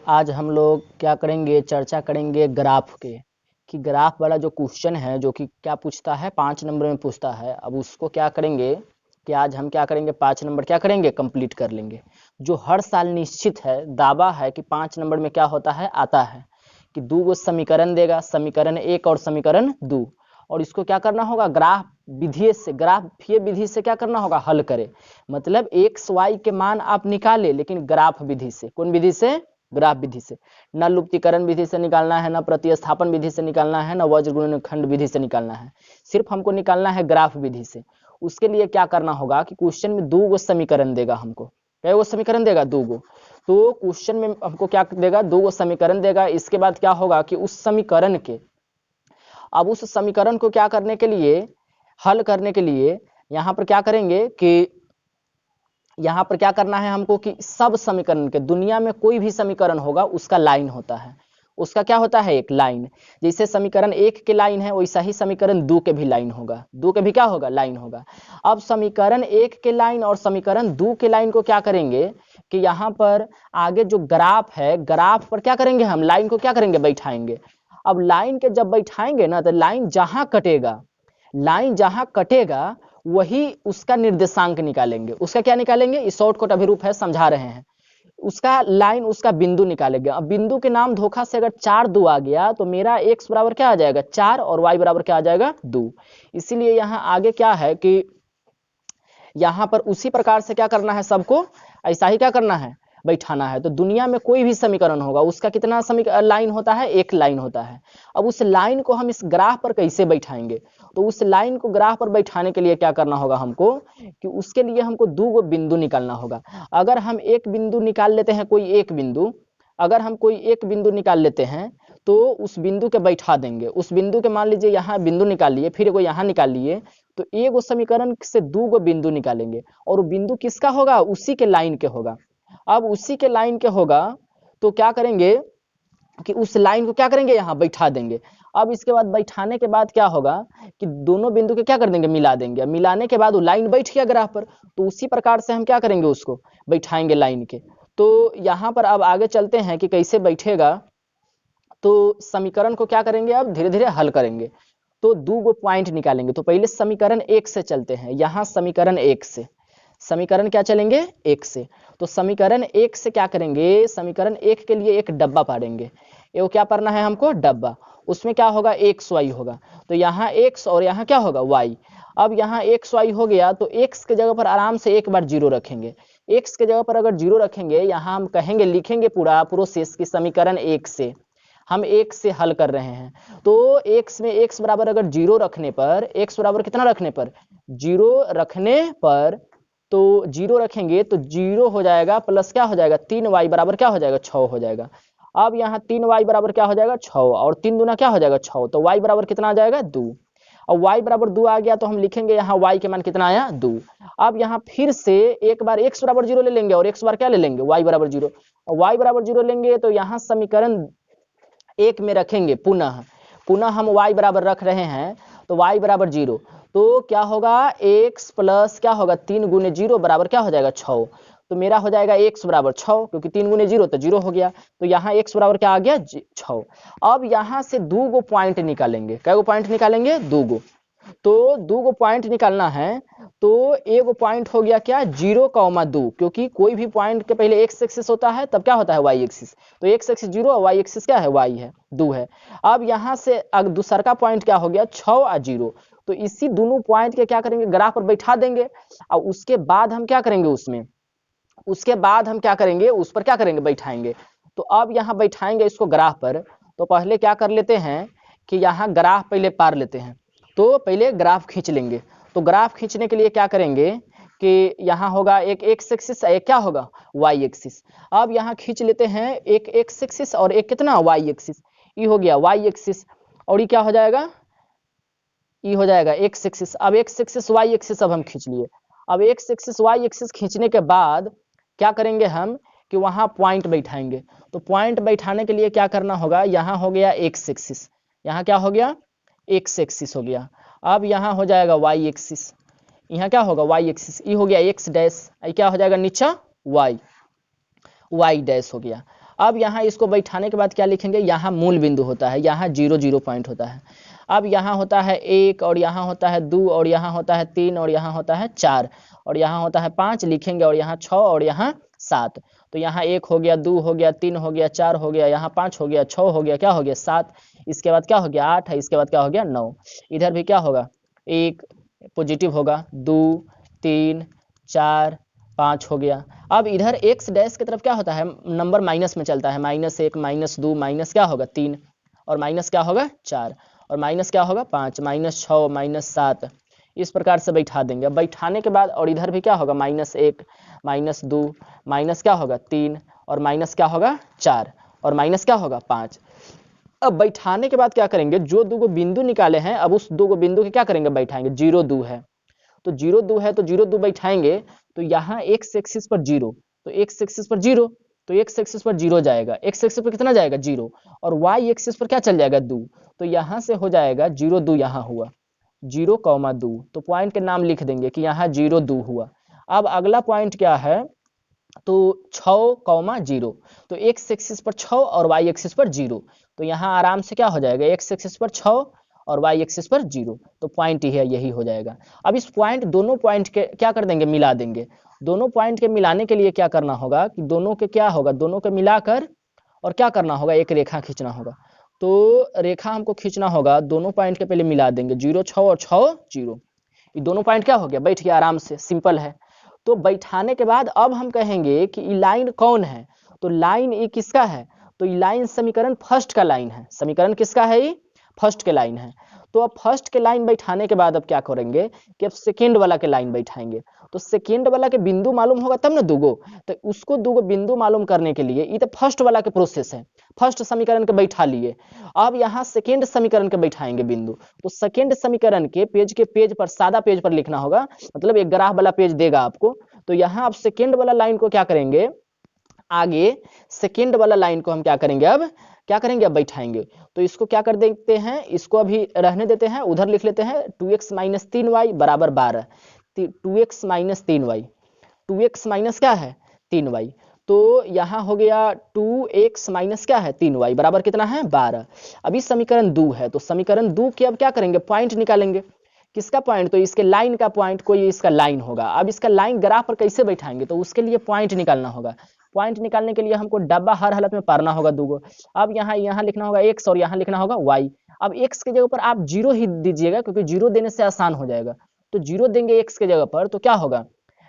आज हम लोग क्या करेंगे, चर्चा करेंगे ग्राफ के, कि ग्राफ वाला जो क्वेश्चन है जो कि क्या पूछता है 5 नंबर में पूछता है। अब उसको क्या करेंगे कि आज हम क्या करेंगे 5 नंबर क्या करेंगे कंप्लीट कर लेंगे। जो हर साल निश्चित है, दावा है कि 5 नंबर में क्या होता है आता है कि 2 गो समीकरण देगा, समीकरण 1 और समीकरण 2, और इसको क्या करना होगा ग्राफ ग्राफीय विधि से क्या करना होगा हल करे। मतलब एक्स वाई के मान आप निकाले, लेकिन ग्राफ विधि से। कौन विधि से? ग्राफ विधि से। न लुप्तीकरण विधि से निकालना है, न प्रतिस्थापन विधि से निकालना है, न वज्रगुणनखंड विधि से निकालना है, सिर्फ हमको निकालना है ग्राफ विधि से। उसके लिए क्या करना होगा कि क्वेश्चन में 2 गो समीकरण देगा हमको। क्या वो समीकरण देगा? 2 गो। तो क्वेश्चन में हमको क्या देगा? 2 गो समीकरण देगा। इसके बाद क्या होगा कि उस समीकरण के, अब उस समीकरण को क्या करने के लिए, हल करने के लिए यहाँ पर क्या करेंगे कि यहाँ पर क्या करना है हमको कि सब समीकरण के, दुनिया में कोई भी समीकरण होगा उसका लाइन होता है। उसका क्या होता है? एक लाइन। जैसे समीकरण 1 के लाइन है, वैसा ही समीकरण 2 के भी लाइन होगा। 2 के भी क्या होगा? लाइन होगा। अब समीकरण 1 के लाइन और समीकरण 2 के लाइन को क्या करेंगे कि यहाँ पर आगे जो ग्राफ है, ग्राफ पर क्या करेंगे हम लाइन को क्या करेंगे बैठाएंगे। अब लाइन के जब बैठाएंगे ना, तो लाइन जहां कटेगा वही उसका निर्देशांक निकालेंगे। उसका क्या निकालेंगे? इस शॉर्टकट अभिरूप है, समझा रहे हैं। उसका लाइन, उसका बिंदु निकालेंगे। अब बिंदु के नाम धोखा से अगर 4 2 आ गया तो मेरा x बराबर क्या आ जाएगा? 4, और y बराबर क्या आ जाएगा? 2। इसीलिए यहाँ आगे क्या है कि यहाँ पर उसी प्रकार से क्या करना है, सबको ऐसा ही क्या करना है, बैठाना है। तो दुनिया में कोई भी समीकरण होगा उसका कितना लाइन होता है? एक लाइन होता है। अब उस लाइन को हम इस ग्राफ पर कैसे बैठाएंगे? तो उस लाइन को ग्राफ पर बैठाने के लिए क्या करना होगा हमको कि उसके लिए हमको 2 गो बिंदु निकालना होगा। अगर हम एक बिंदु निकाल लेते हैं, कोई एक बिंदु, अगर हम कोई एक बिंदु निकाल लेते हैं तो उस बिंदु के बैठा देंगे। उस बिंदु के मान लीजिए यहाँ बिंदु निकाल लिए, फिर एगो यहाँ निकाल लिए, तो एगो समीकरण से 2 गो बिंदु निकालेंगे, और वो बिंदु किसका होगा? उसी के लाइन के होगा। अब उसी के लाइन के होगा तो क्या करेंगे कि उस लाइन को क्या करेंगे, यहाँ बैठा देंगे। अब इसके बाद बैठाने के बाद क्या होगा कि दोनों बिंदु के क्या कर देंगे, मिला देंगे। मिलाने के बाद वो लाइन बैठ गया ग्राफ पर, तो उसी प्रकार से हम क्या करेंगे, उसको बैठाएंगे लाइन के। तो यहाँ पर अब आगे चलते हैं कि कैसे बैठेगा। तो समीकरण को क्या करेंगे, अब धीरे धीरे हल करेंगे। तो 2 गो पॉइंट निकालेंगे। तो पहले समीकरण 1 से चलते हैं। यहाँ समीकरण 1 से, समीकरण क्या चलेंगे? 1 से। तो समीकरण 1 से क्या करेंगे, समीकरण 1 के लिए एक डब्बा पाड़ेंगे। ये क्या पढ़ना है हमको? डब्बा। उसमें क्या होगा? एक्स वाई होगा। तो यहाँ x और यहाँ क्या होगा? y। अब यहाँ एक्स वाई हो गया तो x के जगह पर आराम से एक बार 0 रखेंगे। x के जगह पर अगर 0 रखेंगे, यहाँ हम कहेंगे, लिखेंगे पूरा प्रोसेस की समीकरण 1 से हम 1 से हल कर रहे हैं। तो x में x बराबर अगर 0 रखने पर, x बराबर कितना रखने पर? 0 रखने पर, तो 0 रखेंगे तो 0 हो जाएगा प्लस क्या हो जाएगा? 3y बराबर क्या हो जाएगा? 6 हो जाएगा। अब यहाँ 3y बराबर क्या हो जाएगा? 6, और 3 दूना क्या हो जाएगा? 6। तो y बराबर कितना आ जाएगा? 2। अब y बराबर 2 आ गया तो हम लिखेंगे यहाँ y के मान कितना आया? 2। अब यहाँ फिर से एक बार x बराबर 0 ले लेंगे, और x बार क्या ले लेंगे? y बराबर 0। और y बराबर 0 लेंगे तो यहाँ समीकरण 1 में रखेंगे, पुनः हम y बराबर रख रहे हैं, तो y बराबर 0। तो क्या होगा? x प्लस क्या होगा? 3 गुने 0 बराबर क्या हो जाएगा? 6। तो मेरा हो जाएगा x बराबर 6, क्योंकि 3 गुने 0 तो 0 हो गया। तो यहाँ x बराबर क्या आ गया? 6। अब यहाँ से 2 गो पॉइंट निकालेंगे। कै गो पॉइंट निकालेंगे? 2 गो। तो 2 गो पॉइंट निकालना है। तो एक पॉइंट हो गया क्या? 0,2, क्योंकि कोई भी पॉइंट के पहले x एक्सिस होता है तब क्या होता है? y axis. तो x एक्सिस 0 और y एक्सिस क्या है? y है, 2 है। अब यहाँ से दूसरा का पॉइंट क्या हो गया? 6 और 0। तो इसी दोनों पॉइंट के क्या करेंगे? ग्राफ पर बैठा देंगे। और उसके बाद हम क्या करेंगे, उस पर क्या करेंगे? बैठाएंगे। तो अब यहाँ बैठाएंगे इसको ग्राफ पर। तो पहले क्या कर लेते हैं कि यहाँ ग्राफ पहले पार लेते हैं। तो पहले ग्राफ खींच लेंगे। तो ग्राफ खींचने के लिए क्या करेंगे कि यहाँ होगा एक एक्स एक्सिस, एक क्या होगा? Y axis. अब यहाँ खींच लेते हैं एक एक्स एक्सिस और एक कितना? Y axis. ये हो गया वाई एक्सिस, और ये क्या हो जाएगा? ये हो जाएगा एक्स एक्सिस। अब एक्स एक्सिस वाई एक्सिस अब हम खींच लिए। अब एक्स एक्सिस वाई एक्सिस खींचने के बाद क्या करेंगे हम कि वहां पॉइंट बैठाएंगे। तो पॉइंट बैठाने के लिए क्या करना होगा? यहाँ हो गया एक्स एक्सिस, यहाँ क्या हो गया? एक्स एक्सिस हो गया। अब यहाँ हो जाएगा वाई एक्सिस, यहाँ क्या होगा? Y axis. ये हो गया एक्स डैश, ये क्या हो जाएगा नीचा? वाई डैश हो गया। अब यहाँ इसको बैठाने के बाद क्या लिखेंगे, यहाँ मूल बिंदु होता है, यहाँ 0 0 पॉइंट होता है। अब यहाँ होता है 1 और यहाँ होता है 2 और यहाँ होता है 3 और यहाँ होता है 4 और यहाँ होता है 5 लिखेंगे और यहाँ 6 और यहाँ 7। तो यहाँ 1 हो गया, 2 हो गया, 3 हो गया, 4 हो गया, यहाँ 5 हो गया, 6 हो गया, क्या हो गया 7, इसके बाद क्या हो गया 8 है, इसके बाद क्या हो गया 9। इधर भी क्या होगा, 1 पॉजिटिव होगा, 2 3 4 5 हो गया। अब इधर एक्स डैश की तरफ क्या होता है, नंबर माइनस में चलता है, -1 -2 माइनस क्या होगा 3 और माइनस क्या होगा 4 और माइनस क्या होगा 5 -6 -7, इस प्रकार से बैठा देंगे। अब बैठाने के बाद और इधर भी क्या होगा -1 -2 माइनस क्या होगा 3 और माइनस क्या होगा 4 और माइनस क्या होगा 5। अब बैठाने के बाद क्या करेंगे, जो दो बिंदु निकाले हैं अब उस दो बिंदु के क्या करेंगे, बैठाएंगे। 0 2 है तो 0 2 है तो 0 2 बैठाएंगे, तो यहाँ एक्स एक्सिस पर 0, तो एक्स एक्सिस पर 0, तो एक्स एक्सिस पर 0 जाएगा, एक्स एक्सिस पर कितना जाएगा 0 और वाई एक्सिस पर क्या चल जाएगा 2, तो यहाँ से हो जाएगा 0 2, यहाँ हुआ 0,2, तो पॉइंट के नाम लिख देंगे कि यहाँ 0 2 हुआ। अब अगला पॉइंट क्या है, तो 6,0, तो एक्स एक्सिस पर 6 और वाई एक्सिस पर 0, तो यहाँ आराम से क्या हो जाएगा, एक्स एक्सिस पर 6 और वाई एक्सिस पर 0, तो पॉइंट ही है, यही हो जाएगा। अब इस पॉइंट, दोनों पॉइंट के क्या कर देंगे, मिला देंगे। दोनों पॉइंट के मिलाने के लिए क्या करना होगा कि दोनों के क्या होगा, दोनों के मिलाकर और क्या करना होगा, एक रेखा खींचना होगा। तो रेखा हमको खींचना होगा, दोनों पॉइंट के पहले मिला देंगे, 0 6 और 6 0, ये दोनों पॉइंट क्या हो गया, बैठ गया आराम से, सिंपल है। तो बैठाने के बाद अब हम कहेंगे कि ये लाइन कौन है, तो लाइन ये किसका है, तो ये लाइन समीकरण फर्स्ट का लाइन है, समीकरण किसका है, ये फर्स्ट के लाइन है। तो अब फर्स्ट के लाइन बैठाने के बाद अब क्या करेंगे कि अब सेकेंड वाला के लाइन बैठाएंगे। तो सेकेंड वाला के बिंदु मालूम होगा तब ना दूगो, तो उसको दूगो बिंदु मालूम करने के लिए ये तो फर्स्ट वाला के प्रोसेस है, फर्स्ट समीकरण के बैठा लिए। अब यहाँ सेकेंड समीकरण के बैठाएंगे बिंदु, तो सेकेंड समीकरण के पेज पर, सादा पेज पर लिखना होगा, मतलब एक ग्राफ वाला पेज देगा आपको। तो यहाँ आप सेकेंड वाला लाइन को क्या करेंगे, आगे सेकेंड वाला लाइन को हम क्या करेंगे, अब क्या करेंगे, अब बैठाएंगे। तो इसको क्या कर देते हैं, इसको अभी रहने देते हैं, उधर लिख लेते हैं 2x - 3y बराबर 12, 2x - 3y, 2x माइनस क्या है 3y, तो यहाँ हो गया 2x माइनस क्या है 3y बराबर कितना है 12। अभी समीकरण 2 है, तो समीकरण 2 के अब क्या करेंगे, पॉइंट निकालेंगे। किसका पॉइंट, तो इसके लाइन का पॉइंट, कोई इसका लाइन होगा। अब इसका लाइन ग्राफ पर कैसे बैठाएंगे, तो उसके लिए पॉइंट निकालना होगा। पॉइंट निकालने के लिए हमको डब्बा हर हालत में पारना होगा दूगो। अब यहाँ लिखना होगा x और यहाँ लिखना होगा y। अब x के जगह पर आप 0 ही दीजिएगा, क्योंकि 0 देने से आसान हो जाएगा। तो 0 देंगे x के जगह पर, तो क्या होगा,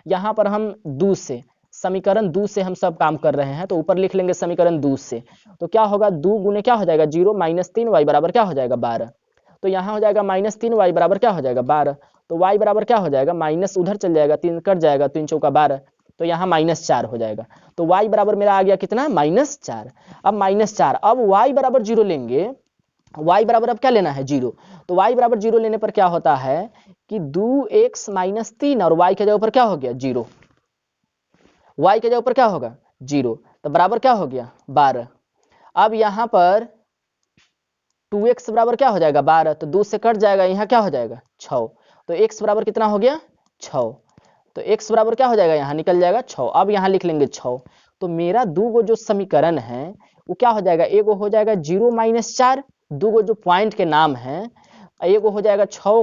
यहाँ पर हम 2 से, समीकरण 2 से हम सब काम कर रहे हैं, तो ऊपर लिख लेंगे समीकरण 2 से। तो क्या होगा, 2 गुने क्या हो जाएगा 0 - 3y बराबर क्या हो जाएगा 12। तो यहाँ हो जाएगा -3y बराबर क्या हो जाएगा 12। तो y बराबर क्या हो जाएगा, माइनस उधर चल जाएगा, 3 कट जाएगा, 3 चौका 12, तो यहाँ -4 हो जाएगा। तो y बराबर मेरा आ गया कितना, -4। अब -4, अब y बराबर 0 लेंगे, y बराबर अब क्या लेना है 0। तो y बराबर 0 लेने पर क्या होता है कि 2x - 3 और y के जगह पर क्या हो गया 0, y के जगह पर क्या होगा 0, तो बराबर क्या हो गया 12। अब यहाँ पर 2x बराबर क्या हो जाएगा 12, तो 2 से कट जाएगा, यहाँ क्या हो जाएगा 6, तो x बराबर कितना हो गया 6, तो x बराबर क्या हो जाएगा, यहाँ निकल जाएगा 6। अब यहाँ लिख लेंगे 6। तो मेरा दूगो जो समीकरण है वो क्या हो जाएगा, एगो हो जाएगा 0 - 4, दूगो जो पॉइंट के नाम है, एगो हो जाएगा 6,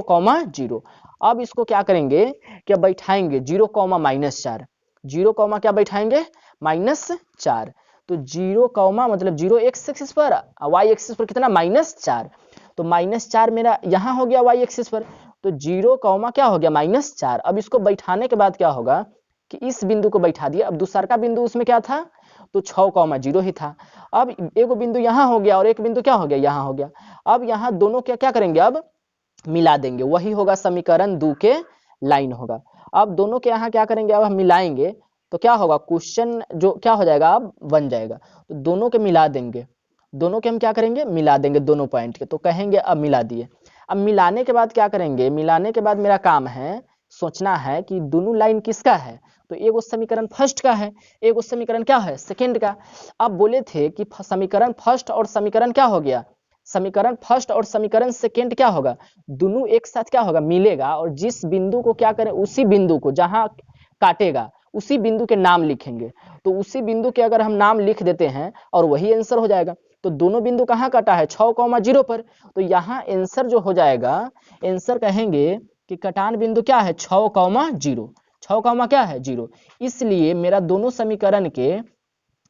0। अब इसको क्या करेंगे कि बैठाएंगे 0, -4, 0, क्या बैठाएंगे -4। तो 0, मतलब 0 x एक्सिस पर, y एक्सिस पर कितना -4, तो -4 मेरा यहाँ हो गया y एक्सिस पर। तो 0, क्या हो गया -4। अब इसको बैठाने के बाद क्या होगा कि इस बिंदु को बैठा दिया। अब दूसरा का बिंदु उसमें क्या था, तो 6, 0 ही था। अब एक बिंदु यहाँ हो गया और एक बिंदु क्या हो गया, यहाँ हो गया। अब यहाँ दोनों क्या करेंगे, अब मिला देंगे, वही होगा समीकरण 2 के लाइन होगा। अब दोनों के यहाँ क्या करेंगे, अब हम मिलाएंगे, तो क्या होगा, क्वेश्चन जो क्या हो जाएगा, अब बन जाएगा। तो दोनों के मिला देंगे, दोनों के हम क्या करेंगे, मिला देंगे दोनों पॉइंट के। तो कहेंगे अब मिला दिए। अब मिलाने के बाद क्या करेंगे, मिलाने के बाद मेरा काम है सोचना है कि दोनों लाइन किसका है। तो एगो समीकरण फर्स्ट का है, एगो समीकरण क्या है सेकंड का। अब बोले थे कि समीकरण फर्स्ट और समीकरण क्या हो गया, समीकरण फर्स्ट और समीकरण सेकंड क्या होगा, दोनों एक साथ क्या होगा, मिलेगा। और जिस बिंदु को क्या करें, उसी बिंदु को जहां काटेगा उसी बिंदु के नाम लिखेंगे। तो उसी बिंदु के अगर हम नाम लिख देते हैं और वही आंसर हो जाएगा। तो दोनों बिंदु कहाँ कटा है, 6,0 पर। तो यहाँ आंसर जो हो जाएगा, आंसर कहेंगे कि कटान बिंदु क्या है, 6,0, 6, क्या है 0। इसलिए मेरा दोनों समीकरण के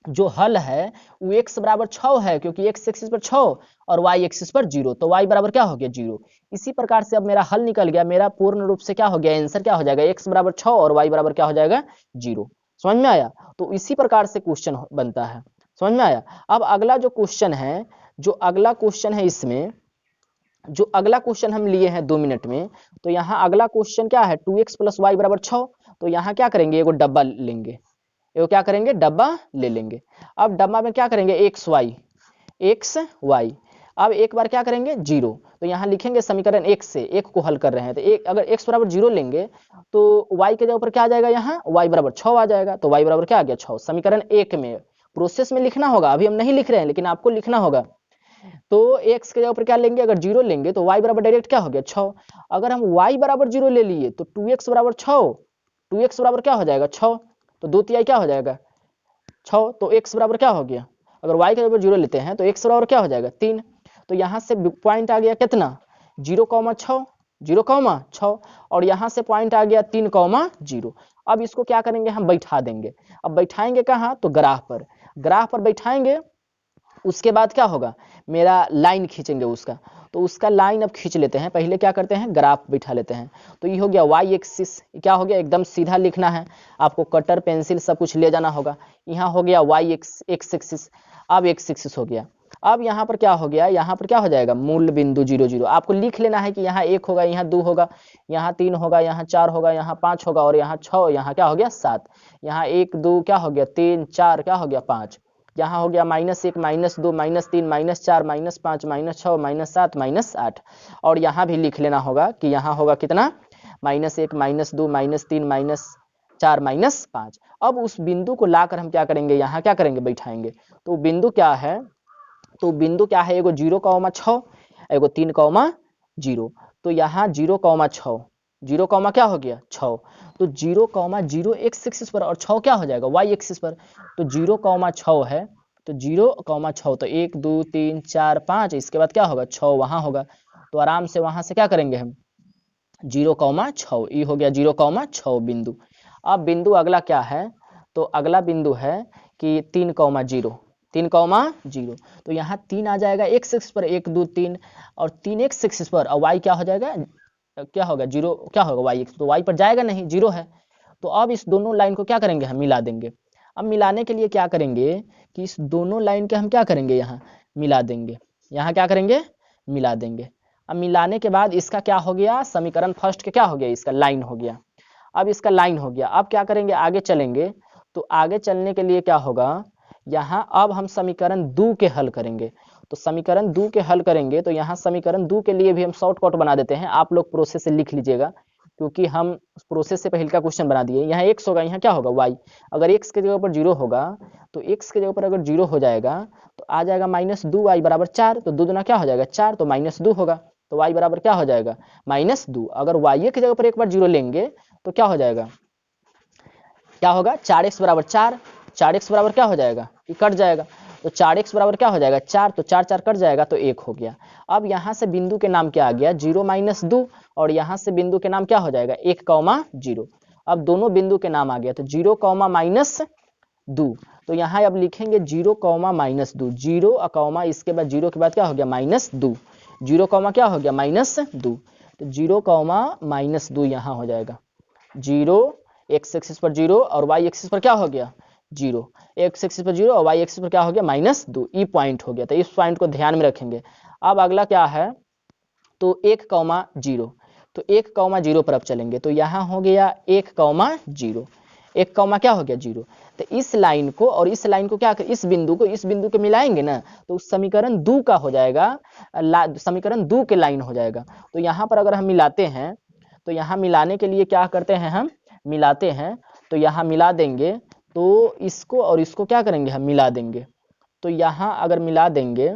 जो हल है वो x बराबर 6 है, क्योंकि x एक्सिस पर 6 और y एक्सिस पर 0, तो y बराबर क्या हो गया 0। इसी प्रकार से अब मेरा हल निकल गया, मेरा पूर्ण रूप से क्या हो गया, आंसर क्या हो जाएगा, x बराबर 6 और y बराबर क्या हो जाएगा 0। समझ में आया। तो इसी प्रकार से क्वेश्चन बनता है, समझ में आया। अब अगला जो क्वेश्चन है, जो अगला क्वेश्चन है, इसमें जो अगला क्वेश्चन हम लिए हैं 2 मिनट में, तो यहाँ अगला क्वेश्चन क्या है, 2x प्लस वाई बराबर 6। तो यहाँ क्या करेंगे, एगो डब्बा लेंगे, एगो क्या करेंगे, डब्बा ले लेंगे। अब डब्बा में क्या करेंगे, एक्स वाई। अब एक बार क्या करेंगे 0, तो यहाँ लिखेंगे समीकरण 1 से, एक को हल कर रहे हैं तो एक, अगर x बराबर 0 लेंगे तो y के जगह पर क्या आ जाएगा, यहाँ y बराबर 6 आ जाएगा। तो y बराबर क्या आ गया 6। समीकरण 1 में प्रोसेस में लिखना होगा, अभी हम नहीं लिख रहे हैं लेकिन आपको लिखना होगा। तो x के जगह पर क्या लेंगे, अगर 0 लेंगे तो y बराबर डायरेक्ट क्या हो गया 6। अगर हम y बराबर 0 ले लिए तो 2x बराबर 6, 2x बराबर क्या हो जाएगा 6, तो 2 क्या हो जाएगा 6। तो x बराबर क्या हो गया, अगर y के जगह 0 लेते हैं तो x बराबर क्या हो जाएगा 3। तो यहाँ से पॉइंट आ गया कितना, 0,6, 0,6, और यहाँ से पॉइंट आ गया 3,0। अब इसको क्या करेंगे, हम बैठा देंगे। अब बैठाएंगे कहाँ, तो ग्राफ पर, ग्राफ पर बैठाएंगे। उसके बाद क्या होगा, मेरा लाइन खींचेंगे उसका। तो उसका लाइन अब खींच लेते हैं, पहले क्या करते हैं, ग्राफ बैठा लेते हैं। तो ये हो गया y एक्सिस, क्या हो गया, एकदम सीधा लिखना है, आपको कटर पेंसिल सब कुछ ले जाना होगा। यहाँ हो गया y एक्स एक्सिस, अब x एक्सिस हो गया। अब यहाँ पर क्या हो गया, यहाँ पर क्या हो जाएगा, मूल बिंदु 0, 0। आपको लिख लेना है कि यहाँ 1 होगा, यहाँ 2 होगा, यहाँ 3 होगा, यहाँ 4 होगा, यहाँ 5 होगा, और यहाँ 6, यहाँ क्या हो गया 7, यहाँ 1 2 क्या हो गया 3 4 क्या हो गया 5, यहाँ हो गया -1 -2 -3 -4 -5 -6 -7 -8। और यहाँ भी लिख लेना होगा कि यहाँ होगा कितना, -1 -2 -3 -4 -5। अब उस बिंदु को लाकर हम क्या करेंगे, यहाँ क्या करेंगे, बैठाएंगे। तो बिंदु क्या है, तो बिंदु क्या है, एगो 0,6, एगो 3,0। तो यहाँ 0,6, 0, क्या हो गया 6। तो 0,0 x एक्सिस पर और 6 क्या हो जाएगा y एक्सिस पर। तो 0,6 है, तो 0,6, तो 1 2 3 4 5, इसके बाद क्या होगा 6 वहां होगा। तो आराम से वहां से क्या करेंगे हम, 0,6, ये हो गया 0,6 बिंदु। अब बिंदु अगला क्या है, तो अगला बिंदु है कि 3,0, 3,0। तो यहाँ 3 आ जाएगा x एक्सिस पर, 1 2 3, और 3 x एक्सिस पर, और y क्या हो जाएगा, क्या होगा 0, क्या होगा y, तो y पर जाएगा नहीं, 0 है। तो अब इस दोनों लाइन को क्या करेंगे, हम मिला देंगे। अब मिलाने के लिए क्या करेंगे कि इस दोनों लाइन के हम क्या करेंगे, यहाँ मिला देंगे, यहाँ क्या करेंगे, मिला देंगे। अब मिलाने के बाद इसका क्या हो गया, समीकरण फर्स्ट के क्या हो गया, इसका लाइन हो गया। अब इसका लाइन हो गया, अब क्या करेंगे, आगे चलेंगे। तो आगे चलने के लिए क्या होगा, यहाँ अब हम समीकरण 2 के हल करेंगे। तो समीकरण 2 के हल करेंगे, तो यहाँ समीकरण 2 के लिए भी हम शॉर्टकट बना देते हैं, आप लोग प्रोसेस से लिख लीजिएगा, क्योंकि हम प्रोसेस से पहले का क्वेश्चन बना दिए। यहाँ x होगा, यहाँ क्या होगा y। अगर x के जगह पर 0 होगा, तो x के जगह पर अगर 0 हो जाएगा तो आ जाएगा -2y बराबर 4। तो 2 दूना क्या हो जाएगा 4, तो -2 होगा। तो y बराबर क्या हो जाएगा -2। अगर y के जगह पर एक बार 0 लेंगे तो क्या हो जाएगा, क्या होगा 4x बराबर 4, 4x बराबर क्या हो जाएगा, ये कट जाएगा। तो 4x बराबर क्या हो जाएगा 4, तो 4 4 कट जाएगा, तो 1 हो गया। अब यहाँ से बिंदु के नाम क्या आ गया, 0 -2, और यहाँ से बिंदु के नाम क्या हो जाएगा 1,0। अब दोनों बिंदु के नाम आ गया, तो 0, -2। तो यहाँ अब लिखेंगे 0, -2, 0, इसके बाद 0 के बाद क्या हो गया -2, 0, क्या हो गया -2। तो 0, -2 यहाँ हो जाएगा। 0 x एक्सिस पर 0 और y एक्सिस पर क्या हो गया 0, x एक्सिस पर 0 और y एक्सिस पर क्या हो गया -2, ई पॉइंट हो गया। तो इस पॉइंट को ध्यान में रखेंगे। अब अगला क्या है, तो 1,0। तो 1,0 पर अब चलेंगे, तो यहाँ हो गया 1,0, 1, क्या हो गया 0। तो इस लाइन को और इस लाइन को क्या, इस बिंदु को इस बिंदु के मिलाएंगे ना, तो उस समीकरण 2 का हो जाएगा, समीकरण 2 के लाइन हो जाएगा। तो यहाँ पर अगर हम मिलाते हैं, तो यहाँ मिलाने के लिए क्या करते हैं, हम मिलाते हैं। तो यहाँ मिला देंगे, तो इसको और इसको क्या करेंगे, हम मिला देंगे। तो यहाँ अगर मिला देंगे,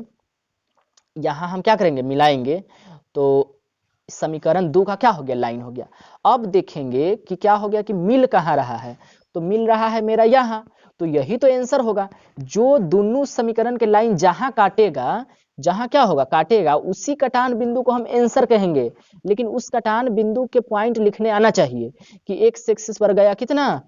यहाँ हम क्या करेंगे, मिलाएंगे, तो समीकरण 2 का क्या हो गया, लाइन हो गया। अब देखेंगे कि क्या हो गया कि मिल कहाँ रहा है। तो मिल रहा है मेरा यहाँ, तो यही तो आंसर होगा। जो दोनों समीकरण के लाइन जहां काटेगा, जहां क्या होगा काटेगा, उसी कटान बिंदु को हम आंसर कहेंगे। लेकिन उस कटान बिंदु के पॉइंट लिखने आना चाहिए कि एक्स एक्सिस पर गया कितना,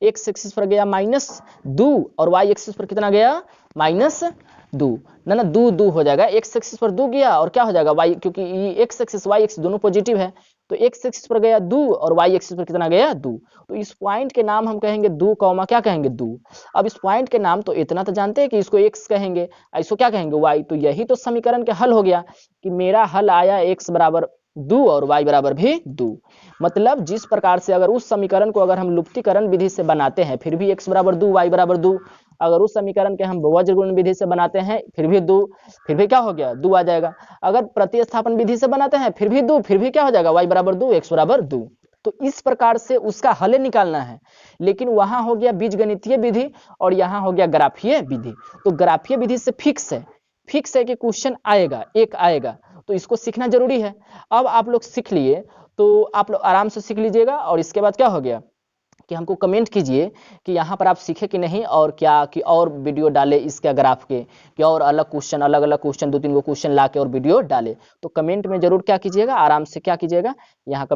एक्स एक्सिस पर गया -2 और वाई एक्सिस पर कितना गया -2 ना 2 हो जाएगा। एक्स एक्सिस पर 2 गया और क्या हो जाएगा वाई, क्योंकि एक्स एक्सिस वाई एक्सिस दोनों पॉजिटिव है, तो एक्स एक्सिस पर गया 2 और वाई एक्सिस पर कितना गया 2। तो इस पॉइंट के नाम हम कहेंगे 2 कॉमा क्या कहेंगे 2। अब इस पॉइंट के नाम तो इतना तो जानते हैं कि इसको एक्स कहेंगे, इसको क्या कहेंगे वाई। तो यही तो समीकरण के हल हो गया कि मेरा हल आया एक्स बराबर 2 और y बराबर भी 2। मतलब जिस प्रकार से अगर उस समीकरण को अगर हम लुप्तीकरण विधि से बनाते हैं फिर भी x बराबर 2 y बराबर 2, अगर उस समीकरण के हम वज्रगुणन विधि से बनाते हैं फिर भी 2, फिर भी क्या हो गया 2 आ जाएगा। अगर प्रतिस्थापन विधि से बनाते हैं फिर भी 2, फिर भी क्या हो जाएगा y बराबर 2 x बराबर 2। तो इस प्रकार से उसका हल निकालना है। लेकिन वहां हो गया बीजगणितीय विधि और यहाँ हो गया ग्राफीय विधि। तो ग्राफीय विधि से फिक्स है कि क्वेश्चन आएगा, एक आएगा, तो इसको सीखना जरूरी है। अब आप लोग सीख लिए तो आप लोग आराम से सीख लीजिएगा। और इसके बाद क्या हो गया कि हमको कमेंट कीजिए कि यहाँ पर आप सीखे कि नहीं, और क्या कि और वीडियो डाले इसके ग्राफ के, कि और अलग क्वेश्चन, अलग अलग क्वेश्चन 2-3 गो क्वेश्चन ला के और वीडियो डाले। तो कमेंट में जरूर क्या कीजिएगा, आराम से क्या कीजिएगा यहाँ